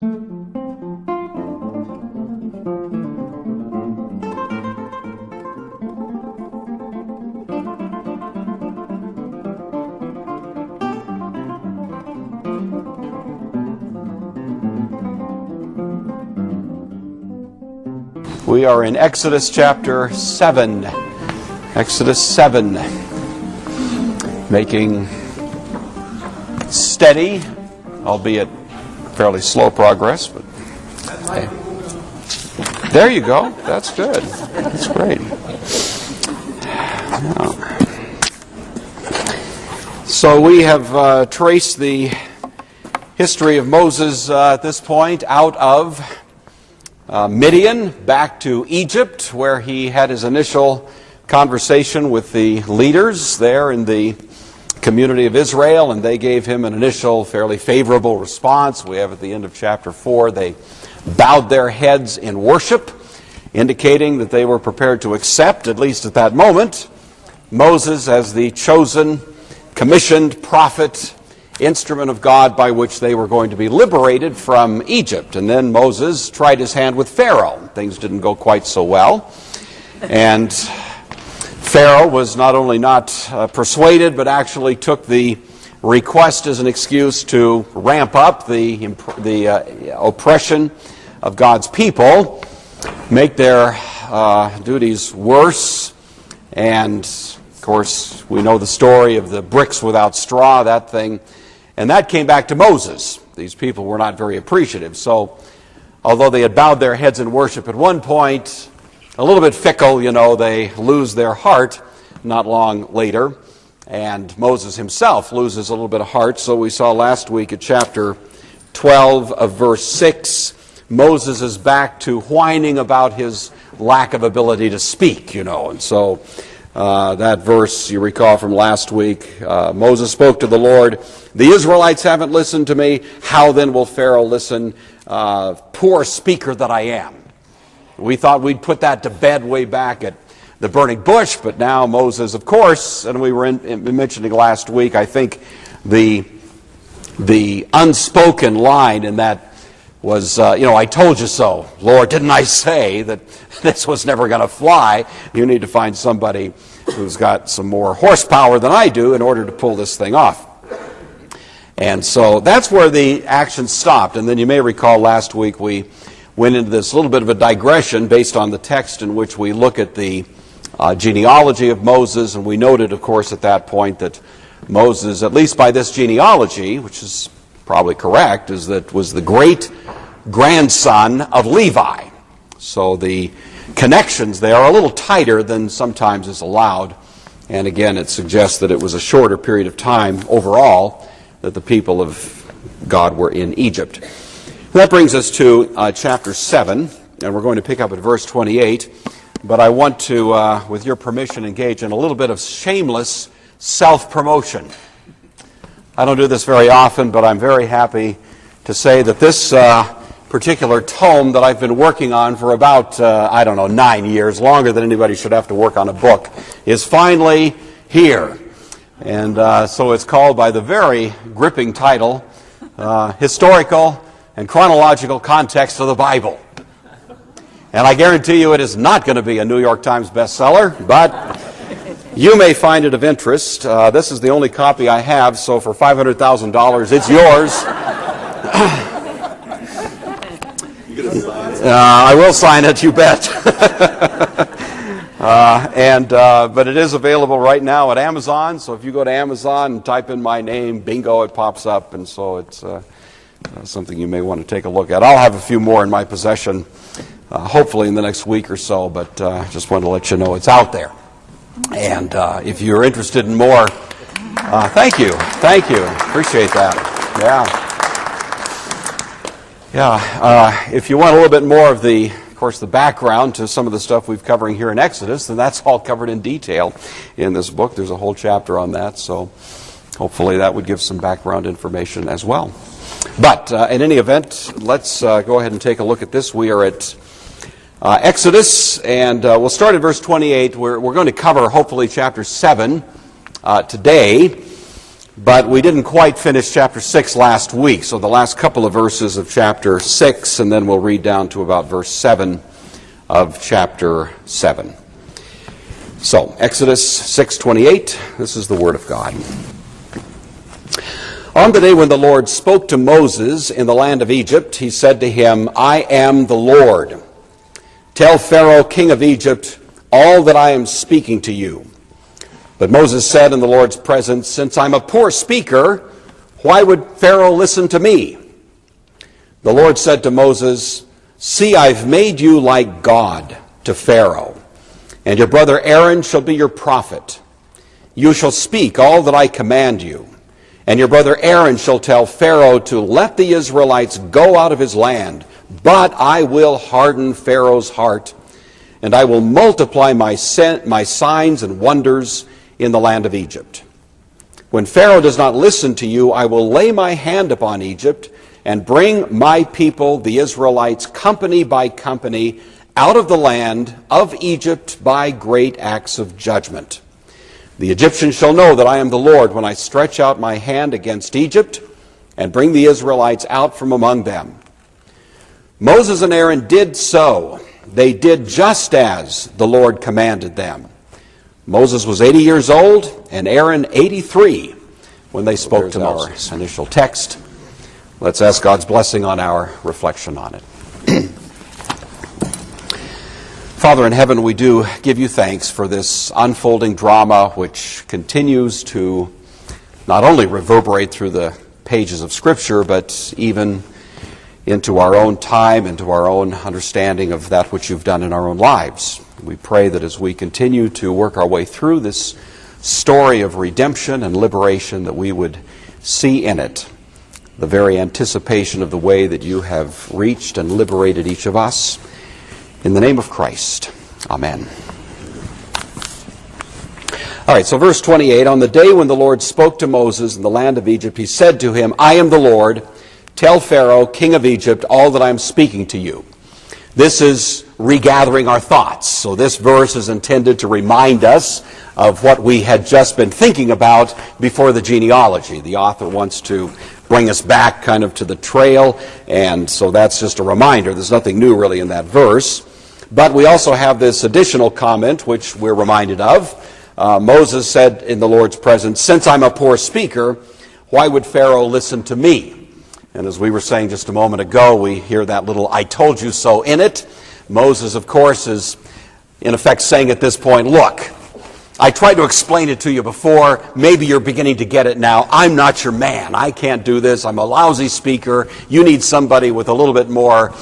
We are in Exodus chapter 7. Exodus 7. Making steady, albeit fairly slow progress, but hey. There you go. That's good. That's great. So we have traced the history of Moses at this point out of Midian back to Egypt, where he had his initial conversation with the leaders there in the community of Israel, and they gave him an initial fairly favorable response. We have at the end of chapter 4, they bowed their heads in worship, indicating that they were prepared to accept, at least at that moment, Moses as the chosen, commissioned prophet, instrument of God by which they were going to be liberated from Egypt. And then Moses tried his hand with Pharaoh. Things didn't go quite so well. And Pharaoh was not only not persuaded, but actually took the request as an excuse to ramp up the oppression of God's people, make their duties worse. And, of course, we know the story of the bricks without straw, that thing. And that came back to Moses. These people were not very appreciative. So, although they had bowed their heads in worship at one point, a little bit fickle, they lose their heart not long later. And Moses himself loses a little bit of heart. So we saw last week at chapter 12 of verse 6, Moses is back to whining about his lack of ability to speak, And so that verse, you recall from last week, Moses spoke to the Lord, "The Israelites haven't listened to me. How then will Pharaoh listen? Poor speaker that I am." We thought we'd put that to bed way back at the burning bush, but now Moses, of course, and we were mentioning last week, I think the unspoken line in that was, "I told you so. Lord, didn't I say that this was never going to fly? You need to find somebody who's got some more horsepower than I do in order to pull this thing off." And so that's where the action stopped. And then you may recall last week we went into this little bit of a digression based on the text in which we look at the genealogy of Moses. And we noted, of course, at that point that Moses, at least by this genealogy, which is probably correct, was the great grandson of Levi. So the connections there are a little tighter than sometimes is allowed. And again, it suggests that it was a shorter period of time overall that the people of God were in Egypt. That brings us to chapter 7, and we're going to pick up at verse 28. But I want to, with your permission, engage in a little bit of shameless self-promotion. I don't do this very often, but I'm very happy to say that this particular tome that I've been working on for about, 9 years, longer than anybody should have to work on a book, is finally here. And so it's called by the very gripping title, Historical and Chronological Context of the Bible. And I guarantee you it is not going to be a New York Times bestseller, but you may find it of interest. This is the only copy I have, so for $500,000, it's yours. I will sign it, you bet. But it is available right now at Amazon, so if you go to Amazon and type in my name, bingo, it pops up, and so it's something you may want to take a look at. I'll have a few more in my possession, hopefully in the next week or so, but just wanted to let you know it's out there. And if you're interested in more, thank you, appreciate that. If you want a little bit more of the background to some of the stuff we've covering here in Exodus, then that's all covered in detail in this book. There's a whole chapter on that, so hopefully that would give some background information as well. But in any event, let's go ahead and take a look at this. We are at Exodus, and we'll start at verse 28. We're going to cover, hopefully, chapter 7 today. But we didn't quite finish chapter 6 last week, so the last couple of verses of chapter 6, and then we'll read down to about verse 7 of chapter 7. So, Exodus 6:28, this is the Word of God. On the day when the Lord spoke to Moses in the land of Egypt, he said to him, I am the Lord. Tell Pharaoh, king of Egypt, all that I am speaking to you. But Moses said in the Lord's presence, since I'm a poor speaker, why would Pharaoh listen to me? The Lord said to Moses, see, I've made you like God to Pharaoh, and your brother Aaron shall be your prophet. You shall speak all that I command you, and your brother Aaron shall tell Pharaoh to let the Israelites go out of his land, but I will harden Pharaoh's heart, and I will multiply my signs and wonders in the land of Egypt. When Pharaoh does not listen to you, I will lay my hand upon Egypt and bring my people, the Israelites, company by company, out of the land of Egypt by great acts of judgment. The Egyptians shall know that I am the Lord when I stretch out my hand against Egypt and bring the Israelites out from among them. Moses and Aaron did so. They did just as the Lord commanded them. Moses was 80 years old and Aaron 83 when they spoke to Moses. Our initial text. Let's ask God's blessing on our reflection on it. Father in heaven, we do give you thanks for this unfolding drama which continues to not only reverberate through the pages of Scripture, but even into our own time, into our own understanding of that which you've done in our own lives. We pray that as we continue to work our way through this story of redemption and liberation, that we would see in it the very anticipation of the way that you have reached and liberated each of us. In the name of Christ, amen. All right, so verse 28, on the day when the Lord spoke to Moses in the land of Egypt, he said to him, I am the Lord. Tell Pharaoh, king of Egypt, all that I am speaking to you. This is regathering our thoughts. So this verse is intended to remind us of what we had just been thinking about before the genealogy. The author wants to bring us back kind of to the trail, and so that's just a reminder. There's nothing new really in that verse. But we also have this additional comment which we're reminded of. Moses said in the Lord's presence, since I'm a poor speaker, why would Pharaoh listen to me? And as we were saying just a moment ago, we hear that little I told you so in it. Moses, of course, is in effect saying at this point, look, I tried to explain it to you before. Maybe you're beginning to get it now. I'm not your man. I can't do this. I'm a lousy speaker. You need somebody with a little bit more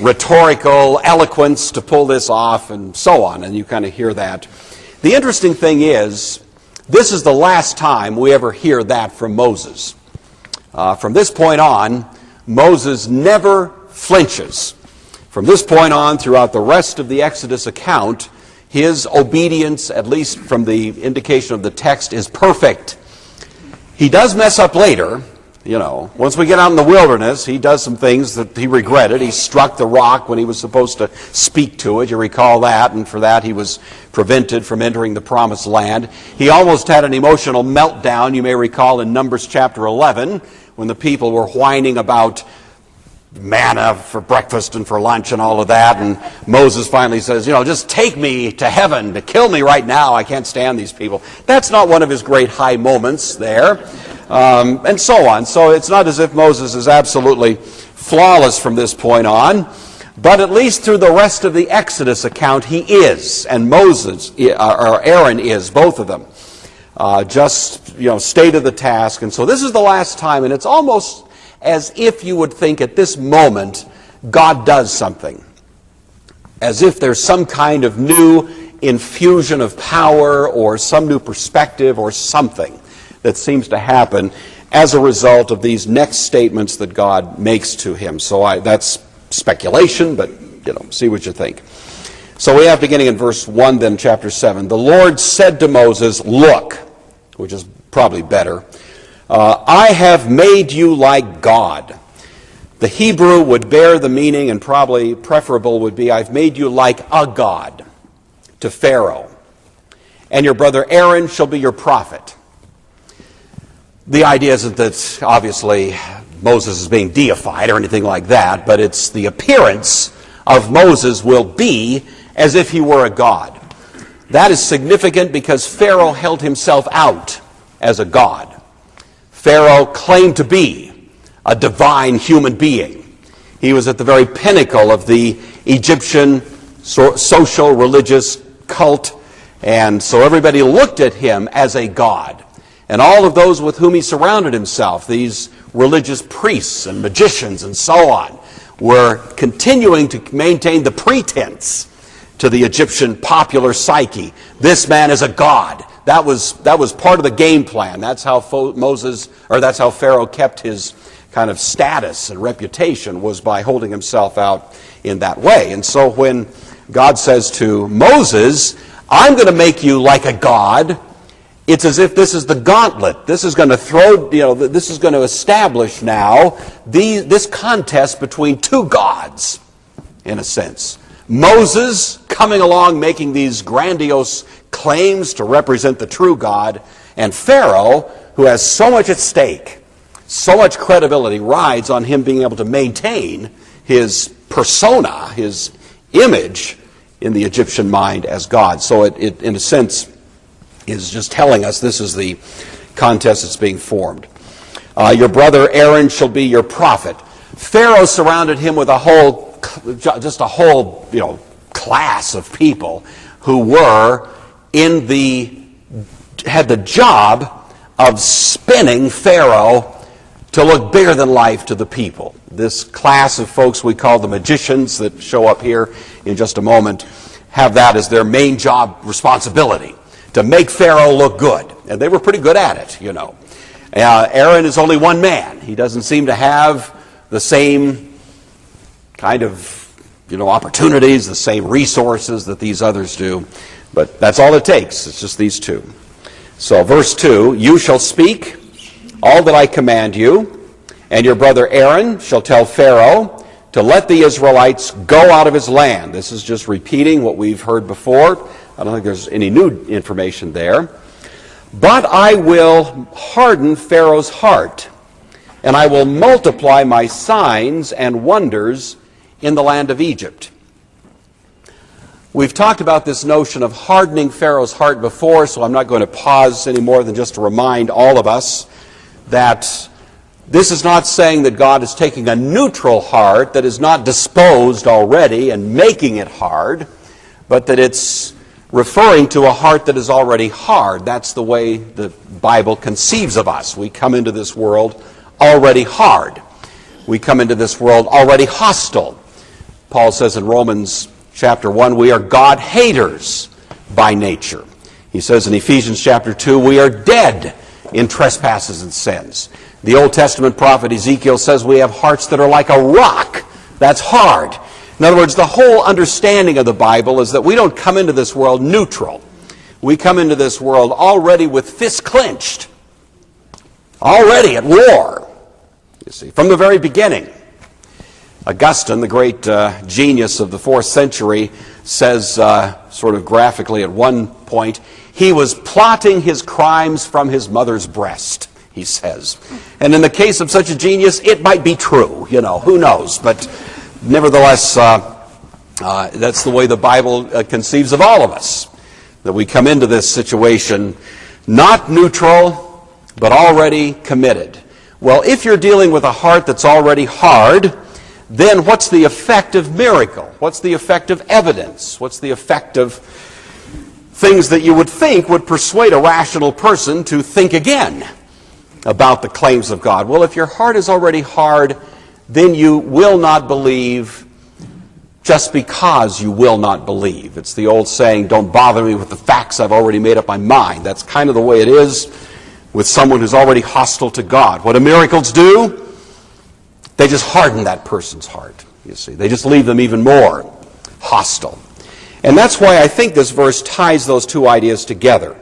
rhetorical eloquence to pull this off, and so on. And you kind of hear that. The interesting thing is, this is the last time we ever hear that from Moses. From this point on, Moses never flinches. From this point on, throughout the rest of the Exodus account, his obedience, at least from the indication of the text, is perfect. He does mess up later. You know, once we get out in the wilderness, he does some things that he regretted. He struck the rock when he was supposed to speak to it. You recall that, and for that he was prevented from entering the promised land. He almost had an emotional meltdown, you may recall, in Numbers chapter 11, when the people were whining about manna for breakfast and for lunch and all of that, and Moses finally says, just take me to heaven, to kill me right now. I can't stand these people. That's not one of his great high moments there, and so on. So it's not as if Moses is absolutely flawless from this point on, but at least through the rest of the Exodus account he is, and Moses, or Aaron is, both of them. Stay to the task. And so this is the last time, and it's almost as if you would think at this moment God does something. As if there's some kind of new infusion of power or some new perspective or something that seems to happen as a result of these next statements that God makes to him. So that's speculation, but see what you think. So we have, beginning in verse 1 then, chapter 7, the Lord said to Moses, look, which is probably better, I have made you like God. The Hebrew would bear the meaning, and probably preferable would be, I've made you like a God to Pharaoh, and your brother Aaron shall be your prophet. The idea isn't that, obviously, Moses is being deified or anything like that, but it's the appearance of Moses will be as if he were a god. That is significant because Pharaoh held himself out as a god. Pharaoh claimed to be a divine human being. He was at the very pinnacle of the Egyptian social, religious cult, and so everybody looked at him as a god. And all of those with whom he surrounded himself, these religious priests and magicians and so on, were continuing to maintain the pretense to the Egyptian popular psyche. This man is a god. That was part of the game plan. That's how that's how Pharaoh kept his kind of status and reputation, was by holding himself out in that way. And so when God says to Moses, I'm going to make you like a god, it's as if this is the gauntlet. This is going to this is going to establish now this contest between two gods, in a sense. Moses coming along making these grandiose claims to represent the true God, and Pharaoh, who has so much at stake, so much credibility rides on him being able to maintain his persona, his image in the Egyptian mind as God. So it in a sense, is just telling us this is the contest that's being formed. Your brother Aaron shall be your prophet. Pharaoh surrounded him with a whole class of people who had the job of spinning Pharaoh to look bigger than life to the people. This class of folks we call the magicians, that show up here in just a moment, have that as their main job responsibility, to make Pharaoh look good. And they were pretty good at it, you know. Aaron is only one man. He doesn't seem to have the same kind of, opportunities, the same resources that these others do. But that's all it takes. It's just these two. So verse 2, you shall speak all that I command you, and your brother Aaron shall tell Pharaoh to let the Israelites go out of his land. This is just repeating what we've heard before. I don't think there's any new information there. But I will harden Pharaoh's heart, and I will multiply my signs and wonders in the land of Egypt. We've talked about this notion of hardening Pharaoh's heart before, so I'm not going to pause any more than just to remind all of us that this is not saying that God is taking a neutral heart that is not disposed already and making it hard, but that it's referring to a heart that is already hard. That's the way the Bible conceives of us. We come into this world already hard. We come into this world already hostile. Paul says in Romans chapter 1, we are God haters by nature. He says in Ephesians chapter 2, we are dead in trespasses and sins. The Old Testament prophet Ezekiel says we have hearts that are like a rock. That's hard. In other words, the whole understanding of the Bible is that we don't come into this world neutral. We come into this world already with fists clenched, already at war, you see, from the very beginning. Augustine, the great genius of the 4th century, says sort of graphically at one point, he was plotting his crimes from his mother's breast, he says. And in the case of such a genius, it might be true, who knows. But nevertheless, that's the way the Bible conceives of all of us, that we come into this situation not neutral, but already committed. Well, if you're dealing with a heart that's already hard, then what's the effect of miracle? What's the effect of evidence? What's the effect of things that you would think would persuade a rational person to think again about the claims of God? Well, if your heart is already hard, then you will not believe just because you will not believe. It's the old saying, don't bother me with the facts, I've already made up my mind. That's kind of the way it is with someone who's already hostile to God. What do miracles do? They just harden that person's heart, you see. They just leave them even more hostile. And that's why I think this verse ties those two ideas together.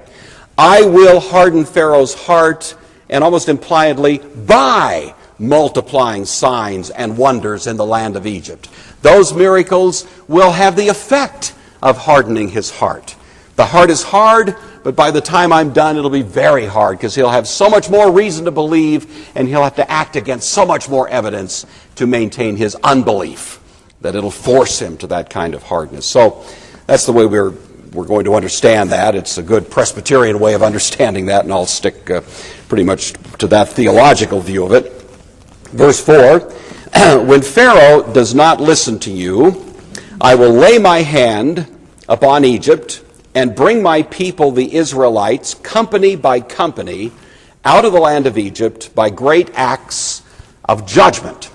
I will harden Pharaoh's heart, and almost impliedly, by multiplying signs and wonders in the land of Egypt. Those miracles will have the effect of hardening his heart. The heart is hard, but by the time I'm done, it'll be very hard because he'll have so much more reason to believe and he'll have to act against so much more evidence to maintain his unbelief that it'll force him to that kind of hardness. So that's the way we're going to understand that. It's a good Presbyterian way of understanding that, and I'll stick pretty much to that theological view of it. Verse 4, when Pharaoh does not listen to you, I will lay my hand upon Egypt and bring my people, the Israelites, company by company, out of the land of Egypt by great acts of judgment.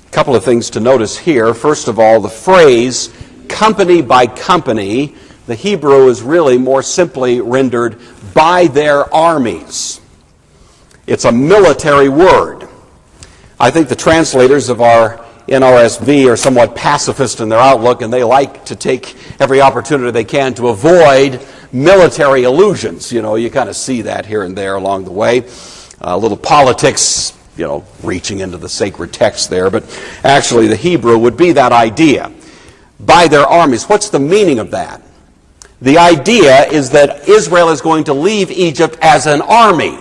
A couple of things to notice here. First of all, the phrase company by company, the Hebrew is really more simply rendered by their armies. It's a military word. I think the translators of our NRSV are somewhat pacifist in their outlook, and they like to take every opportunity they can to avoid military allusions. You know, you kind of see that here and there along the way. A little politics, you know, reaching into the sacred text there, but actually the Hebrew would be that idea. By their armies. What's the meaning of that? The idea is that Israel is going to leave Egypt as an army,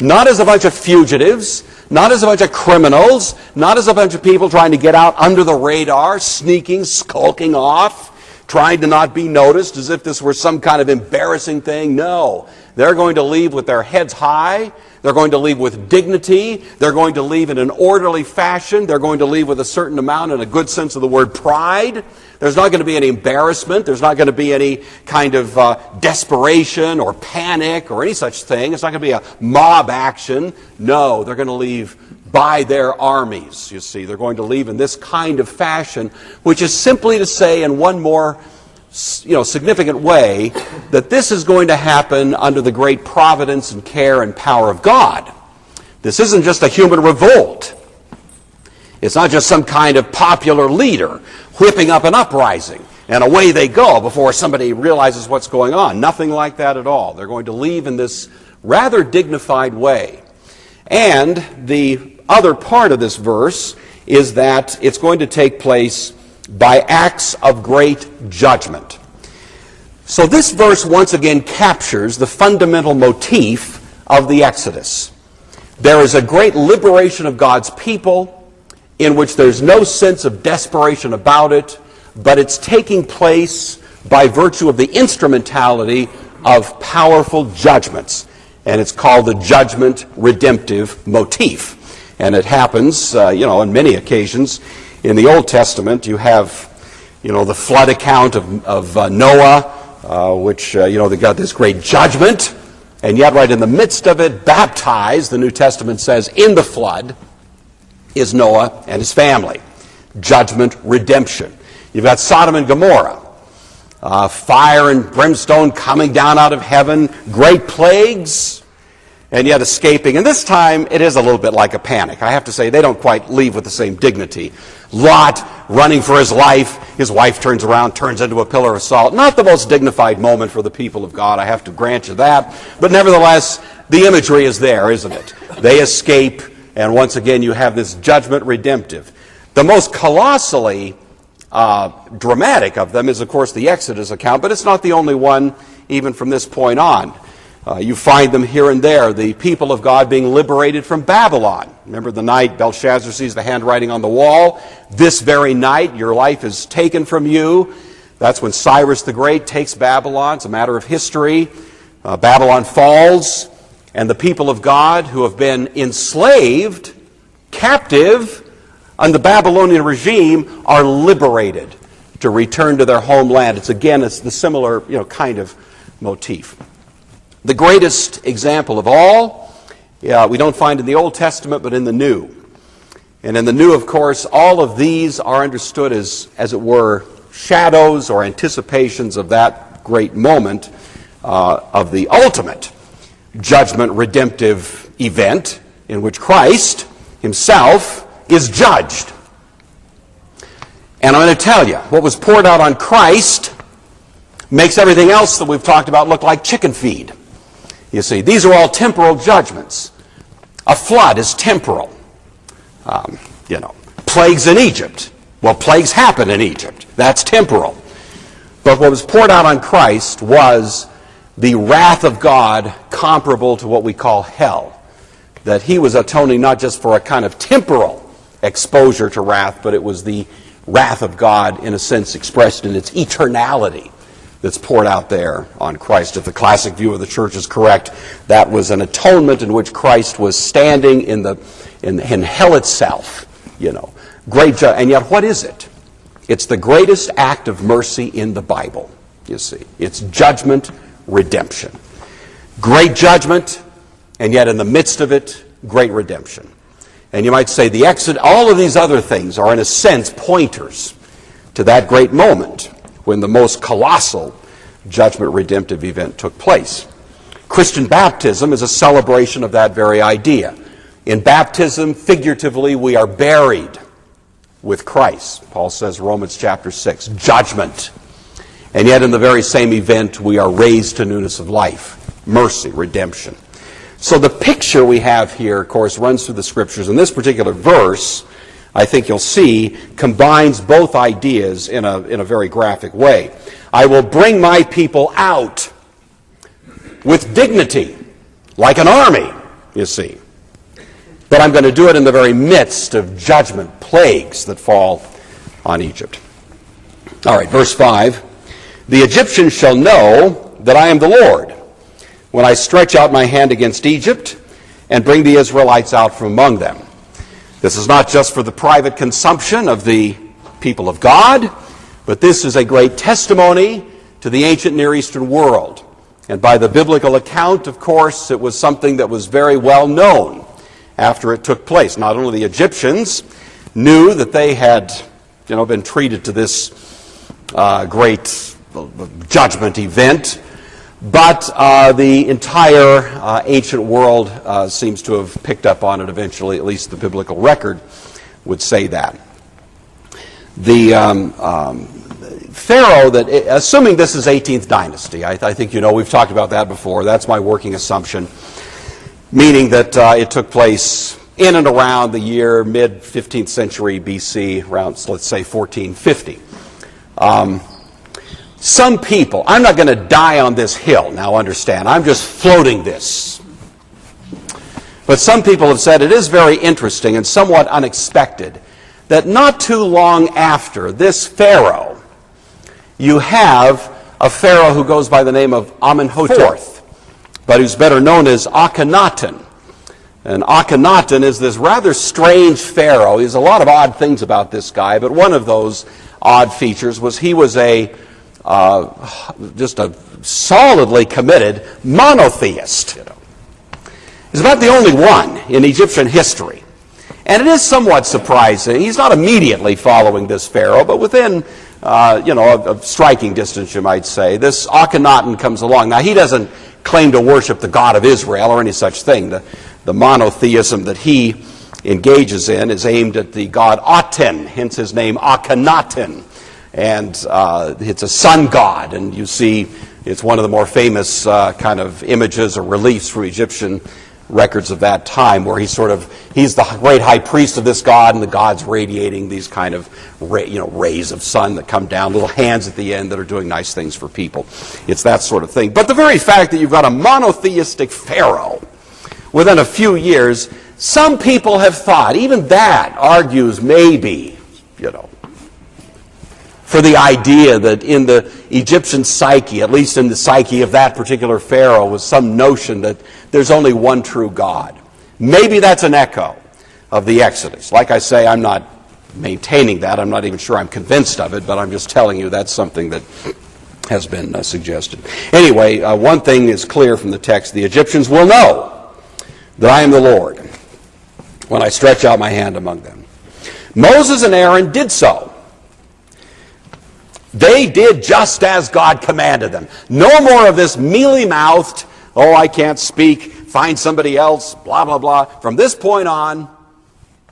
not as a bunch of fugitives, not as a bunch of criminals, not as a bunch of people trying to get out under the radar, sneaking, skulking off, trying to not be noticed as if this were some kind of embarrassing thing. No, they're going to leave with their heads high. They're going to leave with dignity. They're going to leave in an orderly fashion. They're going to leave with a certain amount, in a good sense of the word, pride. There's not going to be any embarrassment. There's not going to be any kind of desperation or panic or any such thing. It's not going to be a mob action. No, they're going to leave by their armies, you see. They're going to leave in this kind of fashion, which is simply to say, in one more significant way, that this is going to happen under the great providence and care and power of God. This isn't just a human revolt. It's not just some kind of popular leader whipping up an uprising and away they go before somebody realizes what's going on. Nothing like that at all. They're going to leave in this rather dignified way. And the other part of this verse is that it's going to take place by acts of great judgment. So this verse once again captures the fundamental motif of the Exodus. There is a great liberation of God's people in which there's no sense of desperation about it, but it's taking place by virtue of the instrumentality of powerful judgments. And it's called the judgment redemptive motif. And it happens, on many occasions. In the Old Testament, you have, the flood account of Noah, which, they got this great judgment, and yet right in the midst of it, baptized, the New Testament says, in the flood is Noah and his family. Judgment, redemption. You've got Sodom and Gomorrah, fire and brimstone coming down out of heaven, great plagues, and yet escaping. And this time, it is a little bit like a panic. I have to say, they don't quite leave with the same dignity. Lot running for his life. His wife turns around, turns into a pillar of salt. Not the most dignified moment for the people of God, I have to grant you that. But nevertheless, the imagery is there, isn't it? They escape, and once again, you have this judgment redemptive. The most colossally dramatic of them is, of course, the Exodus account, but it's not the only one even from this point on. You find them here and there, the people of God being liberated from Babylon. Remember the night Belshazzar sees the handwriting on the wall? This very night, your life is taken from you. That's when Cyrus the Great takes Babylon. It's a matter of history. Babylon falls, and the people of God who have been enslaved, captive, under the Babylonian regime are liberated to return to their homeland. It's the similar, kind of motif. The greatest example of all, we don't find in the Old Testament, but in the New. And in the New, of course, all of these are understood as it were, shadows or anticipations of that great moment of the ultimate judgment redemptive event in which Christ himself is judged. And I'm going to tell you, what was poured out on Christ makes everything else that we've talked about look like chicken feed. You see, these are all temporal judgments. A flood is temporal. Plagues in Egypt. Well, plagues happen in Egypt. That's temporal. But what was poured out on Christ was the wrath of God comparable to what we call hell. That he was atoning not just for a kind of temporal exposure to wrath, but it was the wrath of God, in a sense, expressed in its eternality that's poured out there on Christ. If the classic view of the church is correct, that was an atonement in which Christ was standing in hell itself. Great. And yet, what is it? It's the greatest act of mercy in the Bible, you see. It's judgment, redemption. Great judgment, and yet in the midst of it, great redemption. And you might say the Exodus, all of these other things are in a sense pointers to that great moment when the most colossal judgment redemptive event took place. Christian baptism is a celebration of that very idea. In baptism, figuratively, we are buried with Christ. Paul says, Romans chapter 6, judgment. And yet in the very same event, we are raised to newness of life, mercy, redemption. So the picture we have here, of course, runs through the Scriptures. And this particular verse, I think you'll see, combines both ideas in a very graphic way. I will bring my people out with dignity, like an army, you see. But I'm going to do it in the very midst of judgment, plagues that fall on Egypt. All right, verse 5. The Egyptians shall know that I am the Lord when I stretch out my hand against Egypt and bring the Israelites out from among them. This is not just for the private consumption of the people of God, but this is a great testimony to the ancient Near Eastern world. And by the biblical account, of course, it was something that was very well known after it took place. Not only the Egyptians knew that they had, been treated to this great judgment event, but the entire ancient world seems to have picked up on it eventually. At least the biblical record would say that. The Pharaoh that, assuming this is 18th dynasty, I think we've talked about that before. That's my working assumption. Meaning that it took place in and around the year mid-15th century BC, around, let's say, 1450. Some people, I'm not going to die on this hill, now understand, I'm just floating this. But some people have said it is very interesting and somewhat unexpected that not too long after this Pharaoh, you have a Pharaoh who goes by the name of Amenhotep, but who's better known as Akhenaten. And Akhenaten is this rather strange pharaoh. There's a lot of odd things about this guy, but one of those odd features was he was just a solidly committed monotheist. He's about the only one in Egyptian history. And it is somewhat surprising. He's not immediately following this pharaoh, but within a striking distance, you might say. This Akhenaten comes along. Now, he doesn't claim to worship the God of Israel or any such thing. The monotheism that he engages in is aimed at the god Aten, hence his name Akhenaten. And it's a sun god, and you see it's one of the more famous kind of images or reliefs from Egyptian records of that time, where he's the great high priest of this god, and the god's radiating these kind of rays of sun that come down, little hands at the end that are doing nice things for people. It's that sort of thing. But the very fact that you've got a monotheistic pharaoh within a few years, some people have thought, even that argues maybe, for the idea that in the Egyptian psyche, at least in the psyche of that particular pharaoh, was some notion that there's only one true God. Maybe that's an echo of the Exodus. Like I say, I'm not maintaining that. I'm not even sure I'm convinced of it, but I'm just telling you that's something that has been suggested. Anyway, one thing is clear from the text. The Egyptians will know that I am the Lord when I stretch out my hand among them. Moses and Aaron did so. They did just as God commanded them. No more of this mealy-mouthed, I can't speak, find somebody else, blah, blah, blah. From this point on,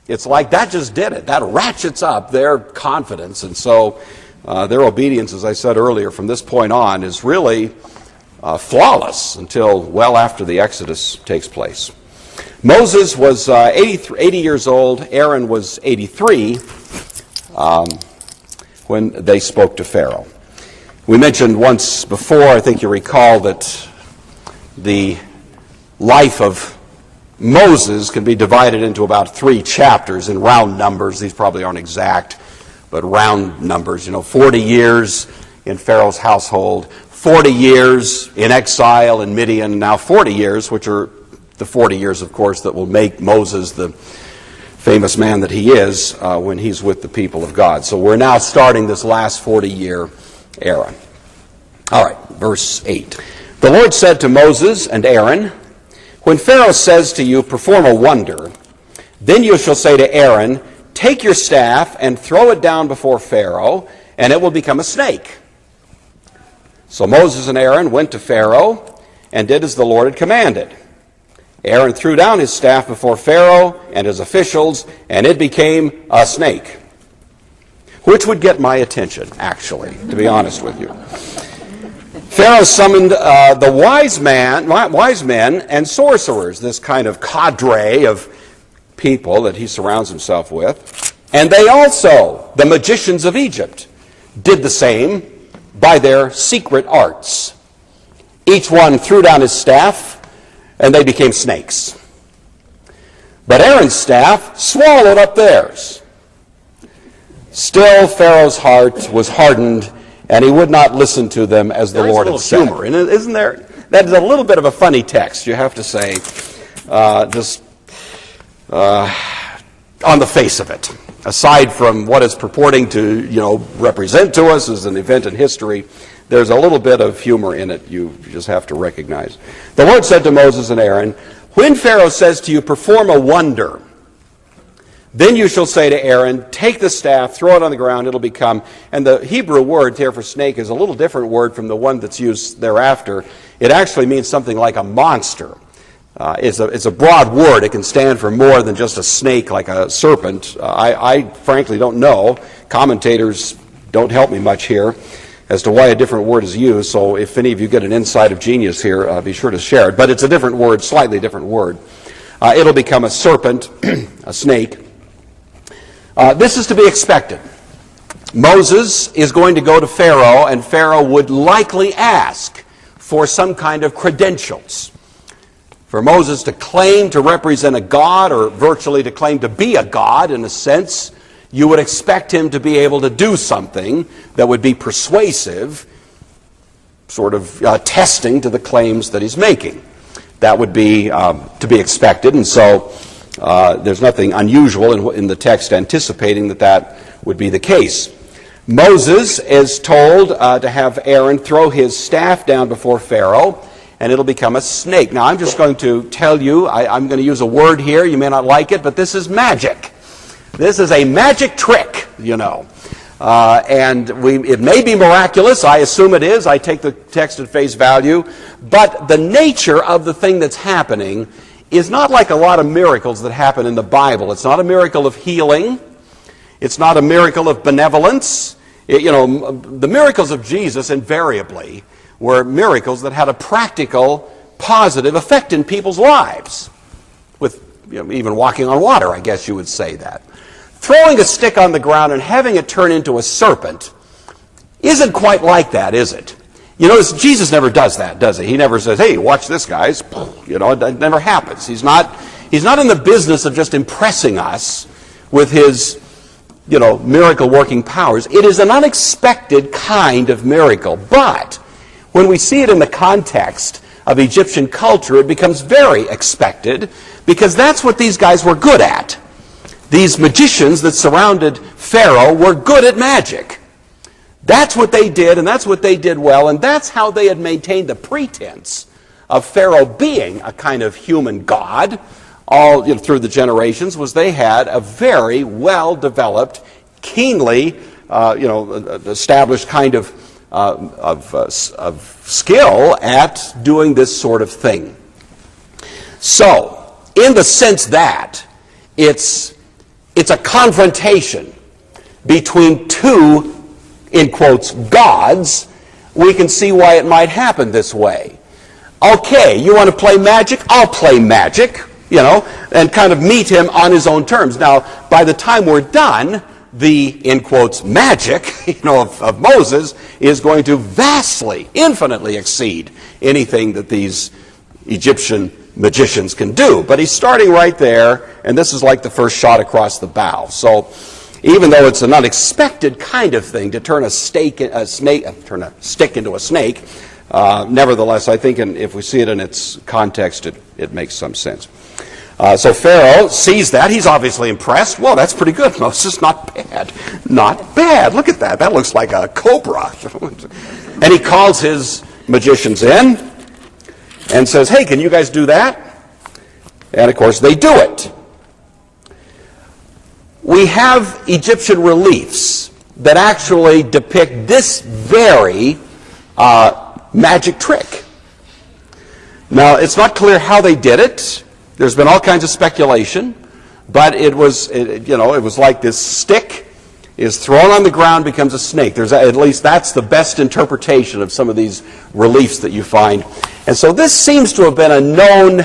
it's like that just did it. That ratchets up their confidence. And so their obedience, as I said earlier, from this point on is really flawless until well after the Exodus takes place. Moses was 80 years old. Aaron was 83 when they spoke to Pharaoh. We mentioned once before, I think you recall, that the life of Moses can be divided into about 3 chapters in round numbers. These probably aren't exact, but round numbers. 40 years in Pharaoh's household, 40 years in exile in Midian, now 40 years, which are the 40 years, of course, that will make Moses the famous man that he is when he's with the people of God. So we're now starting this last 40-year era. All right, verse 8. The Lord said to Moses and Aaron, "When Pharaoh says to you, 'Perform a wonder,' then you shall say to Aaron, 'Take your staff and throw it down before Pharaoh, and it will become a snake.'" So Moses and Aaron went to Pharaoh and did as the Lord had commanded. Aaron threw down his staff before Pharaoh and his officials, and it became a snake. Which would get my attention, actually, to be honest with you. Pharaoh summoned the wise men and sorcerers, this kind of cadre of people that he surrounds himself with. And they also, the magicians of Egypt, did the same by their secret arts. Each one threw down his staff, and they became snakes. But Aaron's staff swallowed up theirs. Still, Pharaoh's heart was hardened, and he would not listen to them as the Lord had said. Humor, and isn't there? That is a little bit of a funny text, you have to say, on the face of it. Aside from what it's purporting to, represent to us as an event in history, there's a little bit of humor in it you just have to recognize. The Lord said to Moses and Aaron, "When Pharaoh says to you, 'Perform a wonder,' then you shall say to Aaron, 'Take the staff, throw it on the ground, it'll become,'" and the Hebrew word here for snake is a little different word from the one that's used thereafter. It actually means something like a monster. It's a broad word. It can stand for more than just a snake like a serpent. I frankly don't know. Commentators don't help me much here as to why a different word is used, so if any of you get an insight of genius here, be sure to share it. But it's a different word, slightly different word. It'll become a serpent, a snake. This is to be expected. Moses is going to go to Pharaoh, and Pharaoh would likely ask for some kind of credentials. For Moses to claim to represent a god, or virtually to claim to be a god in a sense, you would expect him to be able to do something that would be persuasive, sort of testing to the claims that he's making. That would be to be expected, and so there's nothing unusual in the text anticipating that would be the case. Moses is told to have Aaron throw his staff down before Pharaoh, and it'll become a snake. Now, I'm just going to tell you, I'm going to use a word here, you may not like it, but this is magic. This is a magic trick, and it may be miraculous, I assume it is, I take the text at face value, but the nature of the thing that's happening is not like a lot of miracles that happen in the Bible. It's not a miracle of healing. It's not a miracle of benevolence. The miracles of Jesus invariably were miracles that had a practical, positive effect in people's lives. With even walking on water, I guess you would say that. Throwing a stick on the ground and having it turn into a serpent isn't quite like that, is it? Jesus never does that, does he? He never says, "Hey, watch this, guys." It never happens. He's not in the business of just impressing us with his, miracle-working powers. It is an unexpected kind of miracle. But when we see it in the context of Egyptian culture, it becomes very expected, because that's what these guys were good at. These magicians that surrounded Pharaoh were good at magic. That's what they did, and that's what they did well, and that's how they had maintained the pretense of Pharaoh being a kind of human god all through the generations, was they had a very well-developed, keenly established kind of skill at doing this sort of thing. So, in the sense that it's a confrontation between two, in quotes, gods, we can see why it might happen this way. Okay, you want to play magic? I'll play magic, and kind of meet him on his own terms. Now, by the time we're done, the, in quotes, magic, of Moses is going to vastly, infinitely exceed anything that these Egyptian magicians can do. But he's starting right there, and this is like the first shot across the bow. So even though it's an unexpected kind of thing to turn turn a stick into a snake, nevertheless, I think if we see it in its context, it makes some sense. So Pharaoh sees that. He's obviously impressed. Whoa, that's pretty good, Moses. Not bad. Not bad. Look at that. That looks like a cobra. And he calls his magicians in and says, hey, can you guys do that? And, of course, they do it. We have Egyptian reliefs that actually depict this very magic trick. Now, it's not clear how they did it. There's been all kinds of speculation, but it was like this stick is thrown on the ground, becomes a snake. At least that's the best interpretation of some of these reliefs that you find. And so this seems to have been a known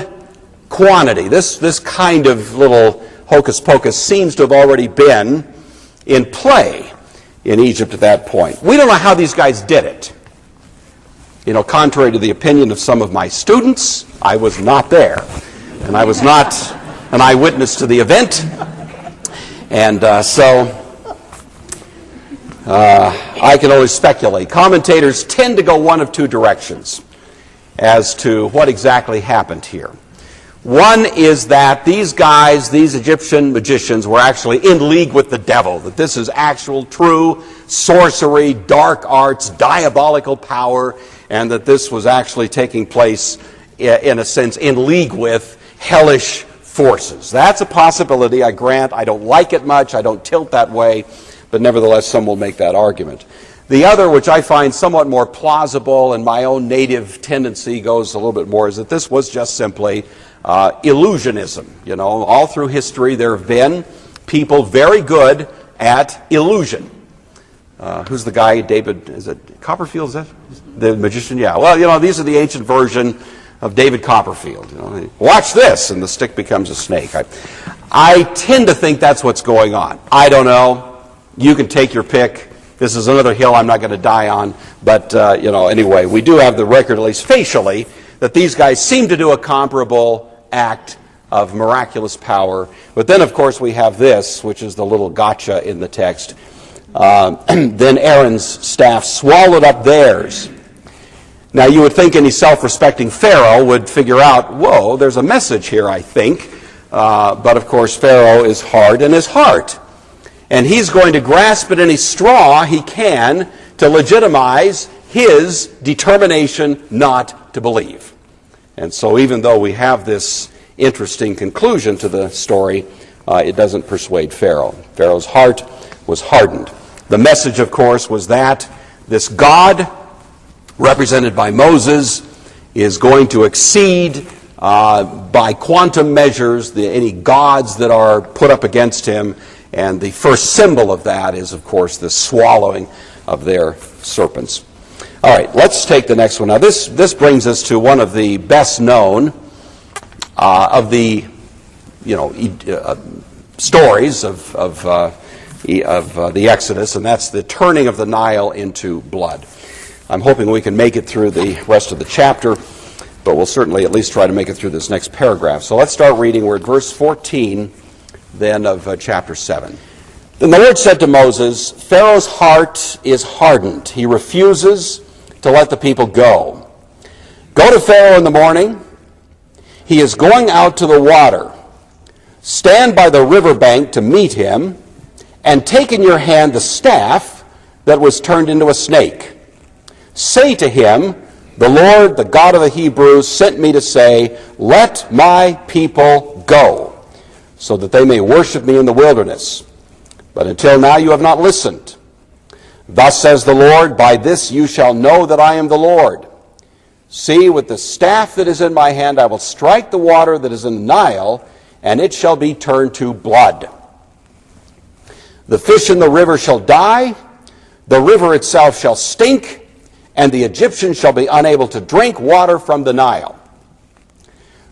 quantity. This kind of little hocus pocus seems to have already been in play in Egypt at that point. We don't know how these guys did it. Contrary to the opinion of some of my students, I was not there. And I was not an eyewitness to the event. And so I can only speculate. Commentators tend to go one of two directions as to what exactly happened here. One is that these guys, these Egyptian magicians, were actually in league with the devil, that this is actual, true sorcery, dark arts, diabolical power, and that this was actually taking place, in a sense, in league with hellish forces. That's a possibility, I grant. I don't like it much. I don't tilt that way, but nevertheless, some will make that argument. The other, which I find somewhat more plausible, and my own native tendency goes a little bit more, is that this was just simply illusionism. All through history there have been people very good at illusion. Who's the guy, David, is it Copperfield, is that the magician? Yeah, well, these are the ancient version of David Copperfield. Watch this, and the stick becomes a snake. I tend to think that's what's going on. I don't know. You can take your pick. This is another hill I'm not going to die on. But, anyway, we do have the record, at least facially, that these guys seem to do a comparable act of miraculous power. But then, of course, we have this, which is the little gotcha in the text. Then Aaron's staff swallowed up theirs. Now, you would think any self-respecting Pharaoh would figure out, whoa, there's a message here, I think. But, of course, Pharaoh is hard in his heart. And he's going to grasp at any straw he can to legitimize his determination not to believe. And so even though we have this interesting conclusion to the story, it doesn't persuade Pharaoh. Pharaoh's heart was hardened. The message, of course, was that this God, represented by Moses, is going to exceed by quantum measures any gods that are put up against him. And the first symbol of that is, of course, the swallowing of their serpents. All right, let's take the next one. Now, this brings us to one of the best known of the stories of the Exodus, and that's the turning of the Nile into blood. I'm hoping we can make it through the rest of the chapter, but we'll certainly at least try to make it through this next paragraph. So let's start reading. We're at verse 14, then, of chapter 7. Then the Lord said to Moses, Pharaoh's heart is hardened. He refuses to let the people go. Go to Pharaoh in the morning. He is going out to the water. Stand by the riverbank to meet him, and take in your hand the staff that was turned into a snake. Say to him, the Lord, the God of the Hebrews, sent me to say, let my people go, so that they may worship me in the wilderness. But until now you have not listened. Thus says the Lord, by this you shall know that I am the Lord. See, with the staff that is in my hand I will strike the water that is in the Nile, and it shall be turned to blood. The fish in the river shall die, the river itself shall stink, and the Egyptians shall be unable to drink water from the Nile.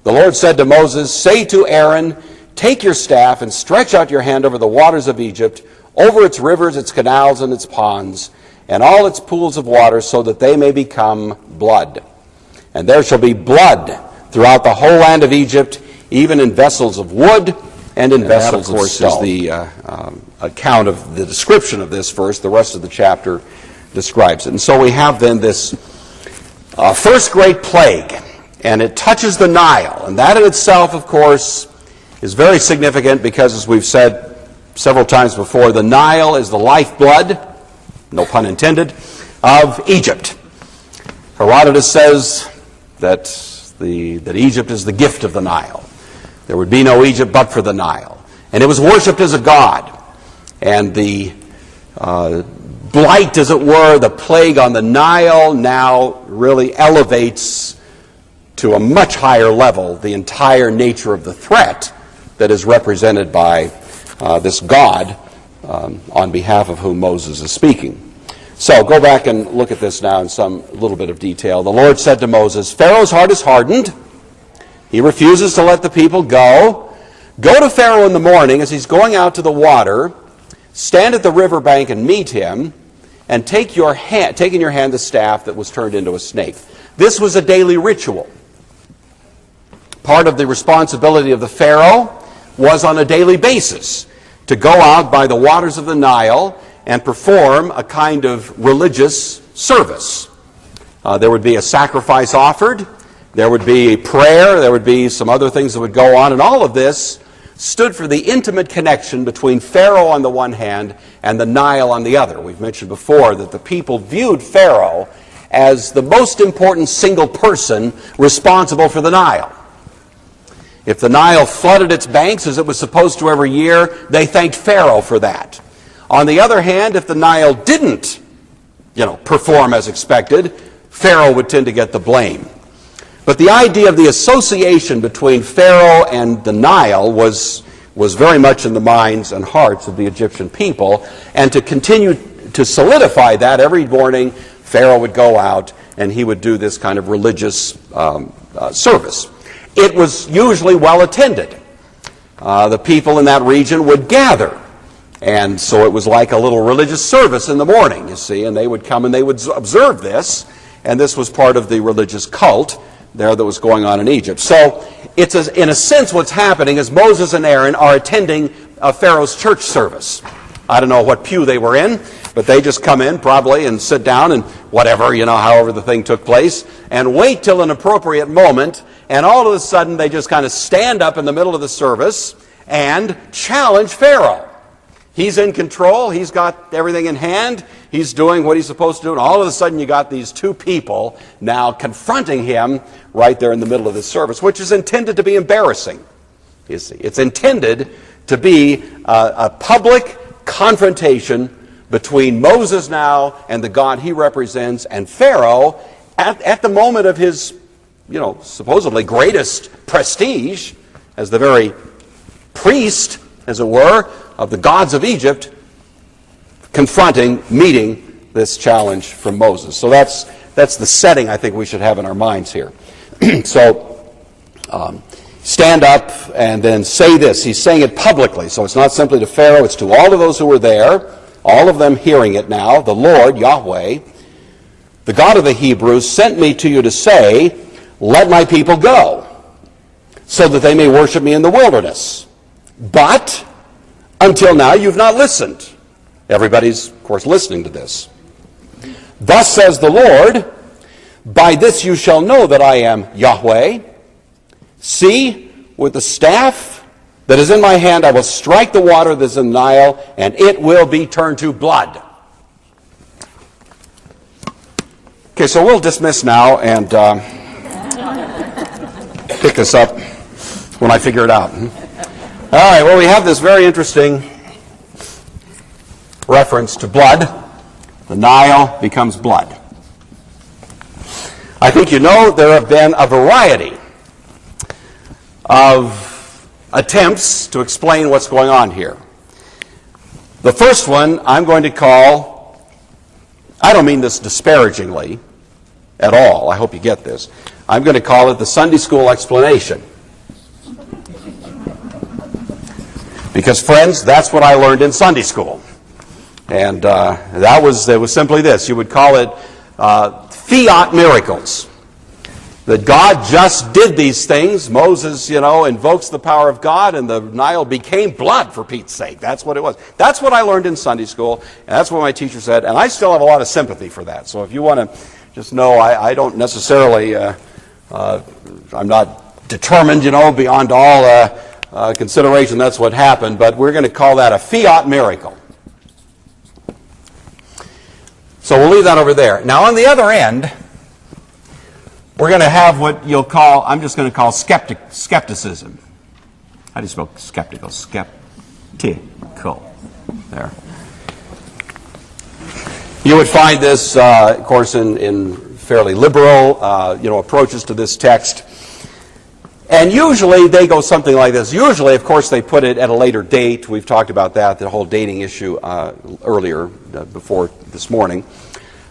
The Lord said to Moses, say to Aaron, take your staff and stretch out your hand over the waters of Egypt, over its rivers, its canals, and its ponds, and all its pools of water, so that they may become blood. And there shall be blood throughout the whole land of Egypt, even in vessels of wood and in vessels of stone. Is the account of the description of this verse. The rest of the chapter describes it. And so we have then this first great plague, and it touches the Nile. And that in itself, of course, is very significant because, as we've said several times before, the Nile is the lifeblood, no pun intended, of Egypt. Herodotus says that Egypt is the gift of the Nile. There would be no Egypt but for the Nile. And it was worshipped as a god. And the blight, as it were, the plague on the Nile now really elevates to a much higher level the entire nature of the threat that is represented by this god on behalf of whom Moses is speaking. So go back and look at this now in some little bit of detail. The Lord said to Moses, Pharaoh's heart is hardened. He refuses to let the people go. Go to Pharaoh in the morning as he's going out to the water. Stand at the riverbank and meet him, and take in your hand the staff that was turned into a snake. This was a daily ritual. Part of the responsibility of the Pharaoh was on a daily basis to go out by the waters of the Nile and perform a kind of religious service. There would be a sacrifice offered, there would be a prayer, there would be some other things that would go on, and all of this stood for the intimate connection between Pharaoh on the one hand and the Nile on the other. We've mentioned before that the people viewed Pharaoh as the most important single person responsible for the Nile. If the Nile flooded its banks as it was supposed to every year, they thanked Pharaoh for that. On the other hand, if the Nile didn't, perform as expected, Pharaoh would tend to get the blame. But the idea of the association between Pharaoh and the Nile was very much in the minds and hearts of the Egyptian people, and to continue to solidify that, every morning Pharaoh would go out and he would do this kind of religious service. It was usually well attended. The people in that region would gather. And so it was like a little religious service in the morning, you see, and they would come and they would observe this, and this was part of the religious cult there that was going on in Egypt. So it's, in a sense, what's happening is Moses and Aaron are attending Pharaoh's church service. I don't know what pew they were in, but they just come in probably and sit down and whatever, however the thing took place, and wait till an appropriate moment, and all of a sudden they just kind of stand up in the middle of the service and challenge Pharaoh. He's in control. He's got everything in hand. He's doing what he's supposed to do. And all of a sudden you got these two people now confronting him right there in the middle of the service, which is intended to be embarrassing. You see, it's intended to be a public confrontation between Moses now and the God he represents and Pharaoh at the moment of his, supposedly greatest prestige as the very priest, as it were, of the gods of Egypt, meeting this challenge from Moses. So that's the setting I think we should have in our minds here. So stand up and then say this. He's saying it publicly, so it's not simply to Pharaoh, it's to all of those who were there, all of them hearing it now. The Lord, Yahweh, the God of the Hebrews, sent me to you to say, let my people go, so that they may worship me in the wilderness. But until now, you've not listened. Everybody's, of course, listening to this. Thus says the Lord, by this you shall know that I am Yahweh. See, with the staff that is in my hand, I will strike the water that is in the Nile, and it will be turned to blood. Okay, so we'll dismiss now and pick this up when I figure it out. All right, well, we have this very interesting reference to blood. The Nile becomes blood. I think there have been a variety of attempts to explain what's going on here. The first one I'm going to call, I don't mean this disparagingly at all, I hope you get this, I'm going to call it the Sunday school explanation. Because, friends, that's what I learned in Sunday school. And it was simply this. You would call it fiat miracles. that God just did these things. Moses, invokes the power of God, and the Nile became blood, for Pete's sake. That's what it was. That's what I learned in Sunday school, and that's what my teacher said, and I still have a lot of sympathy for that. So if you want to just know, I don't necessarily, I'm not determined, beyond all consideration that's what happened, but we're going to call that a fiat miracle. So we'll leave that over there. Now on the other end, we're going to have what you'll call, I'm just going to call skepticism. How do you spell skeptical? Skeptical. There. You would find this, of course, in fairly liberal, approaches to this text. And usually they go something like this. Usually, of course, they put it at a later date. We've talked about that, the whole dating issue earlier, before this morning.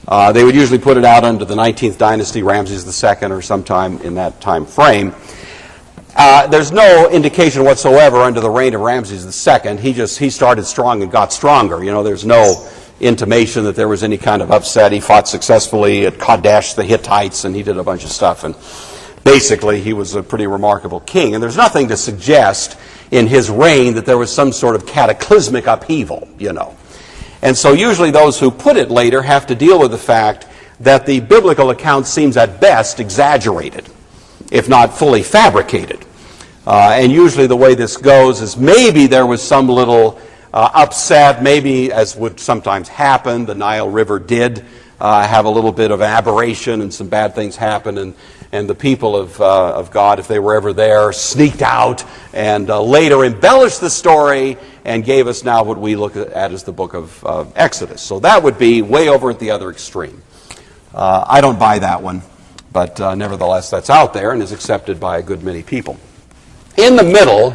They would usually put it out under the 19th dynasty, Ramses II, or sometime in that time frame. There's no indication whatsoever under the reign of Ramses II. He started strong and got stronger. There's no intimation that there was any kind of upset. He fought successfully at Kadesh, the Hittites, and he did a bunch of stuff. And basically, he was a pretty remarkable king. And there's nothing to suggest in his reign that there was some sort of cataclysmic upheaval, And so usually those who put it later have to deal with the fact that the biblical account seems at best exaggerated, if not fully fabricated. And usually the way this goes is maybe there was some little upset, maybe, as would sometimes happen, the Nile River did have a little bit of aberration and some bad things happened, and the people of God, if they were ever there, sneaked out and later embellished the story and gave us now what we look at as the book of Exodus. So that would be way over at the other extreme. I don't buy that one, but nevertheless that's out there and is accepted by a good many people. In the middle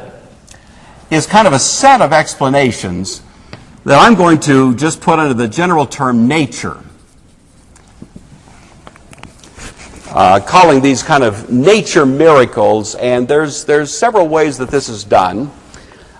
is kind of a set of explanations that I'm going to just put under the general term nature. Calling these kind of nature miracles, and there's several ways that this is done.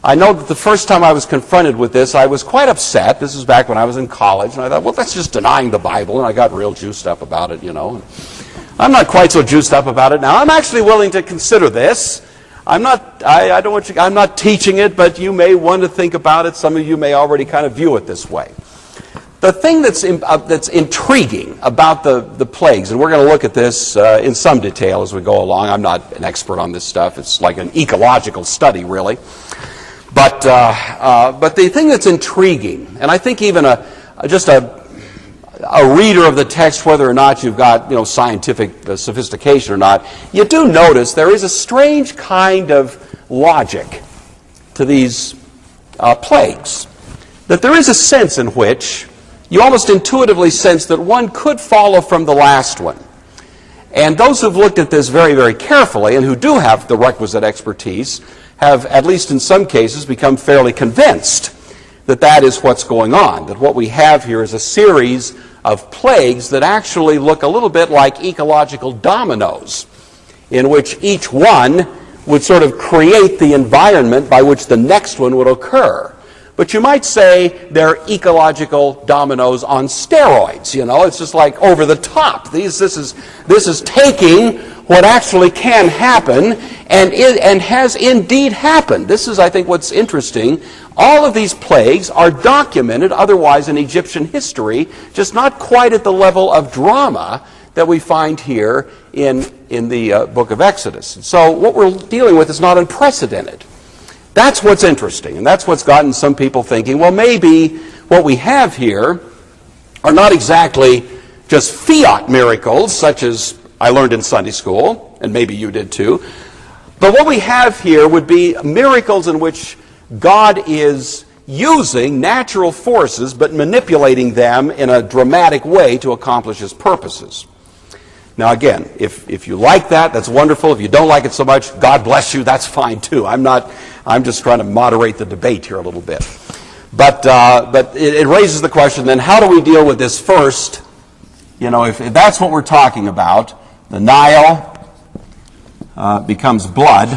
I know that the first time I was confronted with this, I was quite upset. This is back when I was in college, and I thought, well, that's just denying the Bible, and I got real juiced up about it, I'm not quite so juiced up about it now. I'm actually willing to consider this. I'm not teaching it, but you may want to think about it. Some of you may already kind of view it this way. The thing that's intriguing about the plagues, and we're going to look at this in some detail as we go along. I'm not an expert on this stuff. It's like an ecological study, really. But the thing that's intriguing, and I think even just a reader of the text, whether or not you've got scientific sophistication or not, you do notice there is a strange kind of logic to these plagues. That there is a sense in which you almost intuitively sense that one could follow from the last one. And those who've looked at this very, very carefully and who do have the requisite expertise have, at least in some cases, become fairly convinced that that is what's going on, that what we have here is a series of plagues that actually look a little bit like ecological dominoes, in which each one would sort of create the environment by which the next one would occur. But you might say they're ecological dominoes on steroids. It's just like over the top. This is taking what actually can happen and has indeed happened. This is, I think, what's interesting. All of these plagues are documented otherwise in Egyptian history, just not quite at the level of drama that we find here in the book of Exodus. And so what we're dealing with is not unprecedented. That's what's interesting, and that's what's gotten some people thinking, well, maybe what we have here are not exactly just fiat miracles, such as I learned in Sunday school, and maybe you did too, but what we have here would be miracles in which God is using natural forces, but manipulating them in a dramatic way to accomplish his purposes. Now again, if you like that, that's wonderful. If you don't like it so much, God bless you, that's fine too. I'm just trying to moderate the debate here a little bit. But it raises the question, then how do we deal with this first? If that's what we're talking about, the Nile becomes blood,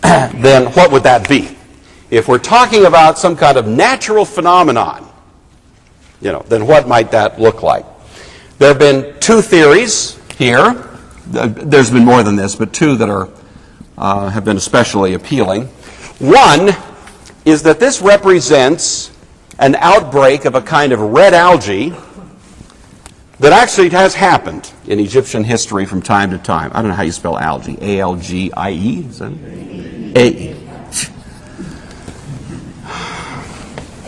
then what would that be? If we're talking about some kind of natural phenomenon, then what might that look like? There have been two theories here. there's been more than this, but two that are have been especially appealing. One is that this represents an outbreak of a kind of red algae that actually has happened in Egyptian history from time to time. I don't know how you spell algae. A-L-G-I-E? Is that it? A-E.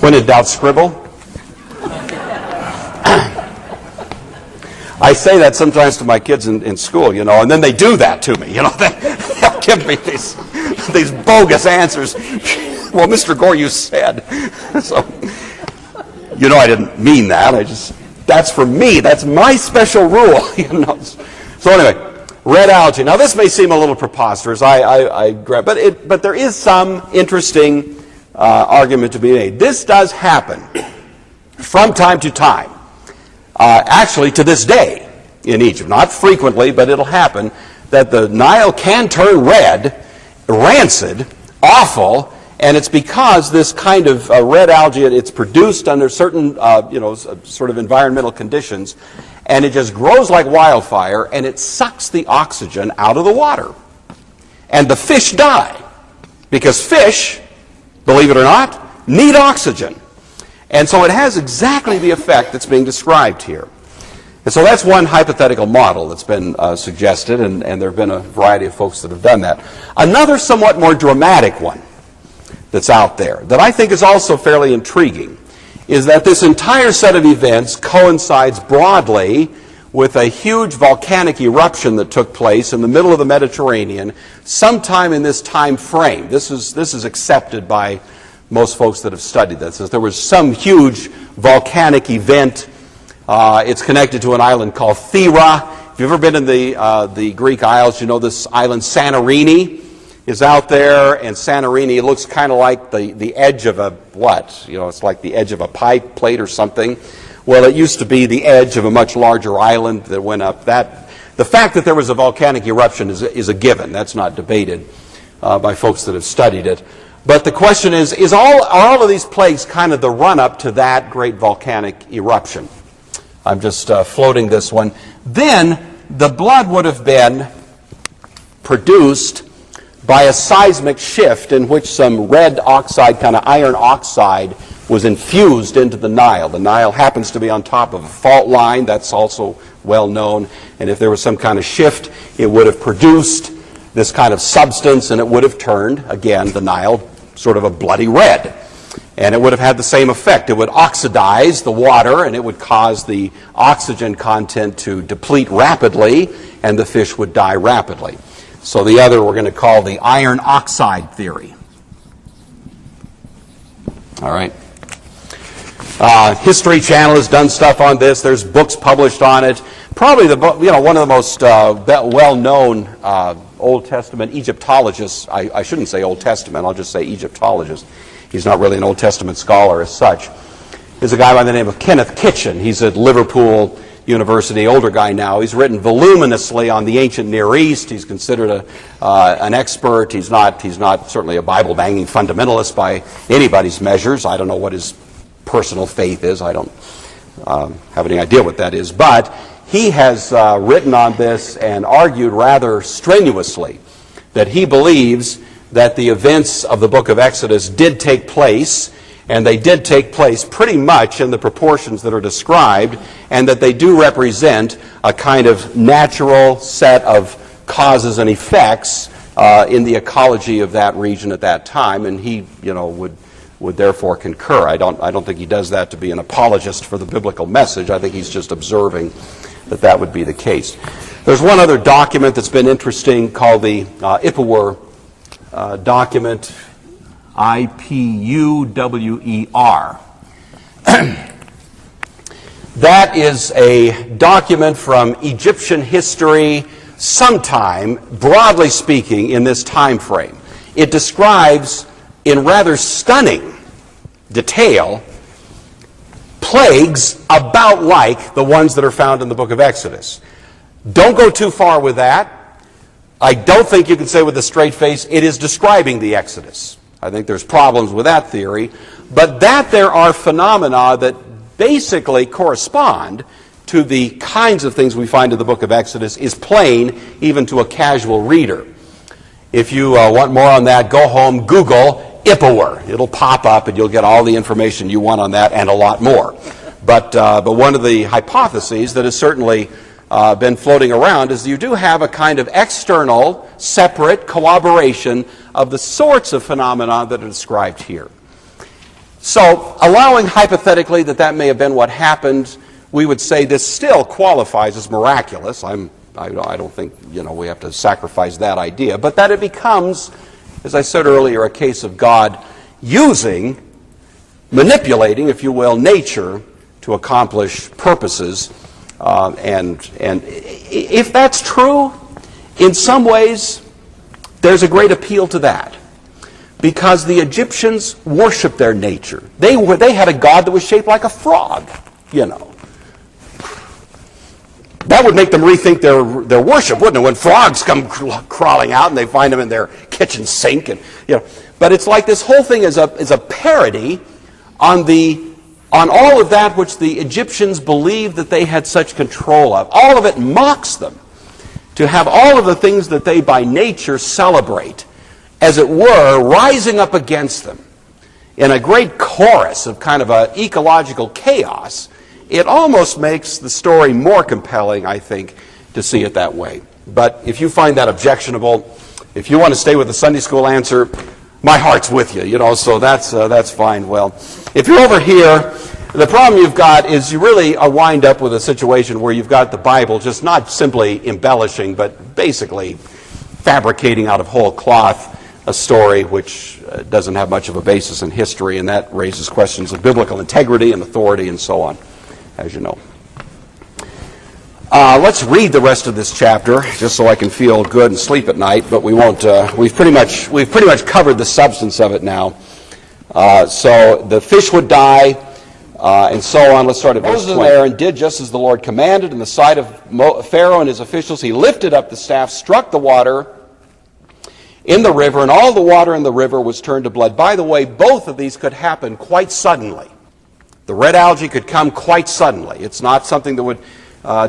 When in doubt, scribble. I say that sometimes to my kids in school, and then they do that to me. They'll give me these bogus answers. Well, Mr. Gore, you said. So, I didn't mean that. That's for me. That's my special rule. So anyway, red algae. Now, this may seem a little preposterous. But there is some interesting argument to be made. This does happen from time to time. Actually, to this day in Egypt, not frequently, but it'll happen, that the Nile can turn red, rancid, awful, and it's because this kind of red algae, it's produced under certain, sort of environmental conditions, and it just grows like wildfire, and it sucks the oxygen out of the water. And the fish die, because fish, believe it or not, need oxygen. And so it has exactly the effect that's being described here. And so that's one hypothetical model that's been suggested, and there have been a variety of folks that have done that. Another somewhat more dramatic one that's out there that I think is also fairly intriguing is that this entire set of events coincides broadly with a huge volcanic eruption that took place in the middle of the Mediterranean sometime in this time frame. This is accepted by most folks that have studied this. There was some huge volcanic event. It's connected to an island called Thera. If you've ever been in the Greek Isles, you know this island Santorini is out there, and Santorini looks kind of like the edge of a what? It's like the edge of a pie plate or something. Well, it used to be the edge of a much larger island that went up. The fact that there was a volcanic eruption is a given. That's not debated by folks that have studied it. But the question is are all of these plagues kind of the run-up to that great volcanic eruption? I'm just floating this one. Then the blood would have been produced by a seismic shift in which some red oxide, kind of iron oxide, was infused into the Nile. The Nile happens to be on top of a fault line. That's also well known. And if there was some kind of shift, it would have produced this kind of substance, and it would have turned, again, the Nile sort of a bloody red. And it would have had the same effect. It would oxidize the water, and it would cause the oxygen content to deplete rapidly, and the fish would die rapidly. So the other we're going to call the iron oxide theory. All right. History Channel has done stuff on this. There's books published on it. Probably one of the most well-known Old Testament Egyptologists. I shouldn't say Old Testament. I'll just say Egyptologist. He's not really an Old Testament scholar as such. Is a guy by the name of Kenneth Kitchen. He's at Liverpool University, older guy now. He's written voluminously on the ancient Near East. He's considered an expert. He's not certainly a Bible-banging fundamentalist by anybody's measures. I don't know what his personal faith is. I don't have any idea what that is. But he has written on this and argued rather strenuously that he believes that the events of the book of Exodus did take place, and they did take place pretty much in the proportions that are described, and that they do represent a kind of natural set of causes and effects in the ecology of that region at that time, and he, would therefore concur. I don't think he does that to be an apologist for the biblical message. I think he's just observing that would be the case. There's one other document that's been interesting called the Ipuwer document, I-P-U-W-E-R. That is a document from Egyptian history sometime, broadly speaking, in this time frame. It describes in rather stunning detail plagues about like the ones that are found in the book of Exodus. Don't go too far with that. I don't think you can say with a straight face it is describing the Exodus. I think there's problems with that theory. But that there are phenomena that basically correspond to the kinds of things we find in the book of Exodus is plain even to a casual reader. If you want more on that, go home, Google Ippawar. It'll pop up and you'll get all the information you want on that and a lot more. But one of the hypotheses that has certainly been floating around is you do have a kind of external, separate corroboration of the sorts of phenomena that are described here. So, allowing hypothetically that may have been what happened, we would say this still qualifies as miraculous. I don't think, we have to sacrifice that idea, but that it becomes, as I said earlier, a case of God manipulating, if you will, nature to accomplish purposes. And if that's true, in some ways, there's a great appeal to that. Because the Egyptians worshiped their nature. They had a god that was shaped like a frog, That would make them rethink their worship, wouldn't it? When frogs come crawling out and they find them in their kitchen sink, But it's like this whole thing is a parody on all of that which the Egyptians believed that they had such control of. All of it mocks them to have all of the things that they by nature celebrate, as it were, rising up against them in a great chorus of kind of an ecological chaos. It almost makes the story more compelling, I think, to see it that way. But if you find that objectionable, if you want to stay with the Sunday school answer, my heart's with you, so that's fine. Well, if you're over here, the problem you've got is you really wind up with a situation where you've got the Bible just not simply embellishing, but basically fabricating out of whole cloth a story which doesn't have much of a basis in history, and that raises questions of biblical integrity and authority and so on, as you know. Let's read the rest of this chapter, just so I can feel good and sleep at night. But we won't. We've pretty much covered the substance of it now. So the fish would die, and so on. Let's start at verse 20. Moses and Aaron did just as the Lord commanded. In the sight of Pharaoh and his officials, he lifted up the staff, struck the water in the river, and all the water in the river was turned to blood. By the way, both of these could happen quite suddenly. The red algae could come quite suddenly. It's not something that would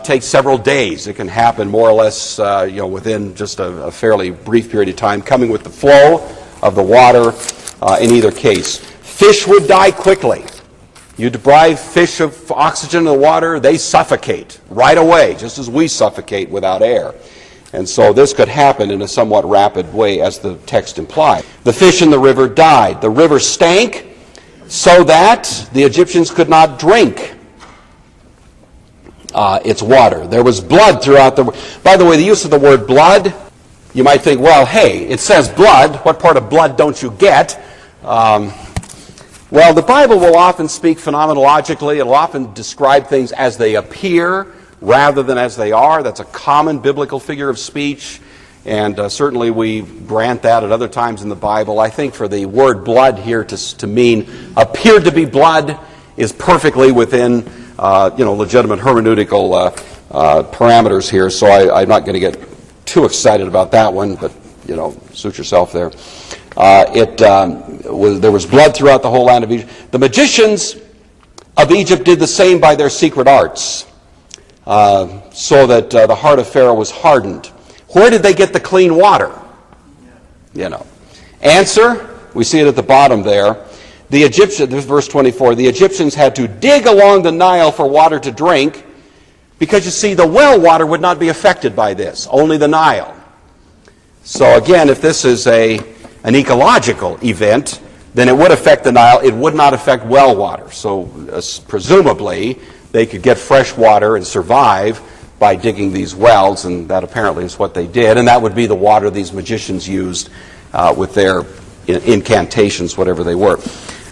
take several days. It can happen more or less within just a fairly brief period of time, coming with the flow of the water in either case. Fish would die quickly. You deprive fish of oxygen in the water, they suffocate right away, just as we suffocate without air. And so this could happen in a somewhat rapid way, as the text implied. The fish in the river died. The river stank so that the Egyptians could not drink its water. There was blood throughout the... By the way, the use of the word blood, you might think, well, hey, it says blood. What part of blood don't you get? Well, the Bible will often speak phenomenologically. It will often describe things as they appear rather than as they are. That's a common biblical figure of speech, and certainly we grant that at other times in the Bible. I think for the word blood here to mean appeared to be blood is perfectly within legitimate hermeneutical parameters here, so I'm not going to get too excited about that one, but suit yourself there. There was blood throughout the whole land of Egypt. The magicians of Egypt did the same by their secret arts, so that the heart of Pharaoh was hardened. Where did they get the clean water? Answer, we see it at the bottom there. The Egyptians, this is verse 24, the Egyptians had to dig along the Nile for water to drink, because you see, the well water would not be affected by this, only the Nile. So again, if this is an ecological event, then it would affect the Nile. It would not affect well water. So presumably, they could get fresh water and survive by digging these wells, and that apparently is what they did. And that would be the water these magicians used with their incantations, whatever they were.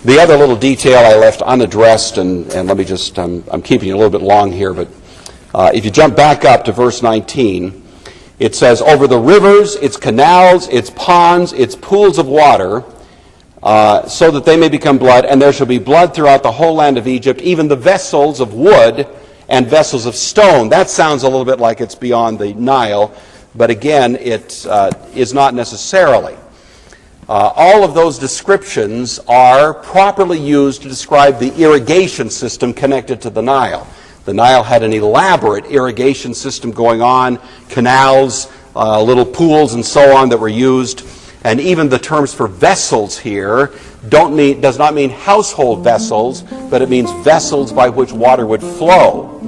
The other little detail I left unaddressed, and let me just, I'm keeping it a little bit long here, but if you jump back up to verse 19, it says, over the rivers, its canals, its ponds, its pools of water, so that they may become blood, and there shall be blood throughout the whole land of Egypt, even the vessels of wood and vessels of stone. That sounds a little bit like it's beyond the Nile, but again, it is not necessarily. All of those descriptions are properly used to describe the irrigation system connected to the Nile. The Nile had an elaborate irrigation system going on, canals, little pools and so on that were used. And even the terms for vessels here does not mean household vessels, but it means vessels by which water would flow.